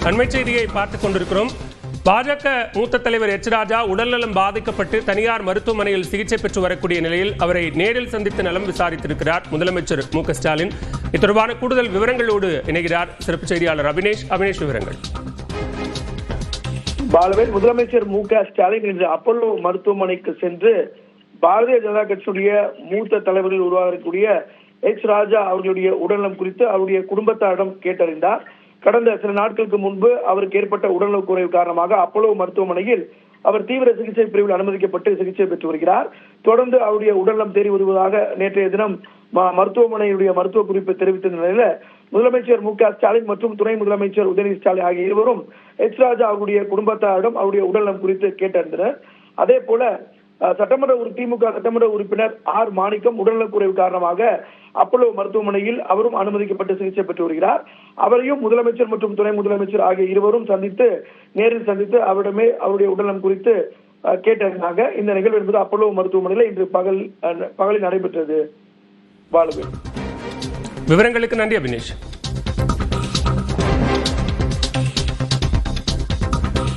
அண்மை செய்தியை பார்த்துக் கொண்டிருக்கிறோம். பாஜக மூத்த தலைவர் எச் ராஜா உடல்நலம் பாதிக்கப்பட்டு தனியார் மருத்துவமனையில் சிகிச்சை பெற்று வரக்கூடிய நிலையில் அவரை நேரில் சந்தித்து நலம் விசாரித்திருக்கிறார் முதலமைச்சர் மு.க. ஸ்டாலின். இது தொடர்பான கூடுதல் விவரங்களோடு இணைகிறார் சிறப்பு செய்தியாளர் அபினேஷ். விவரங்கள். பாலவேல், முதலமைச்சர் மு.க. ஸ்டாலின் இன்று அப்பல்லோ மருத்துவமனைக்கு சென்று பாரதிய ஜனதா கட்சியுடைய மூத்த தலைவர்கள் உருவாகக்கூடிய எச் ராஜா அவர்களுடைய உடல்நலம் குறித்து அவருடைய குடும்பத்தாரிடம் கேட்டறிந்தார். கடந்த சில நாட்களுக்கு முன்பு அவருக்கு ஏற்பட்ட உடல்நலக் குறைவு காரணமாக அப்பல்லோ மருத்துவமனையில் அவர் தீவிர சிகிச்சை பிரிவில் அனுமதிக்கப்பட்டு சிகிச்சை பெற்று வருகிறார். தொடர்ந்து அவருடைய உடல்நலம் தேறி வருவதாக நேற்றைய தினம் மருத்துவமனையுடைய மருத்துவ குறிப்பு தெரிவித்த நிலையில முதலமைச்சர் மு.க. ஸ்டாலின் மற்றும் துணை முதலமைச்சர் உதயநிதி ஸ்டாலின் ஆகிய இருவரும் எச் ராஜா அவருடைய குடும்பத்தாரிடம் அவருடைய உடல்நலம் குறித்து கேட்டறிந்தனர். அதே போல திமுக சட்டமன்ற உறுப்பினர் ஆர் மாணிக்கம் உடல்நலக் குறைவு காரணமாக அப்பல்லோ மருத்துவமனையில் அவரும் அனுமதிக்கப்பட்டு சிகிச்சை பெற்று வருகிறார். அவரையும் முதலமைச்சர் மற்றும் துணை முதலமைச்சர் ஆகிய இருவரும் நேரில் சந்தித்து அவரிடமே அவருடைய உடல்நலம் குறித்து கேட்டறிந்தாங்க. இந்த நிகழ்வு என்பது அப்பல்லோ மருத்துவமனையில் இன்று பகலில் நடைபெற்றது. விவரங்களுக்கு நன்றி அபினேஷ்.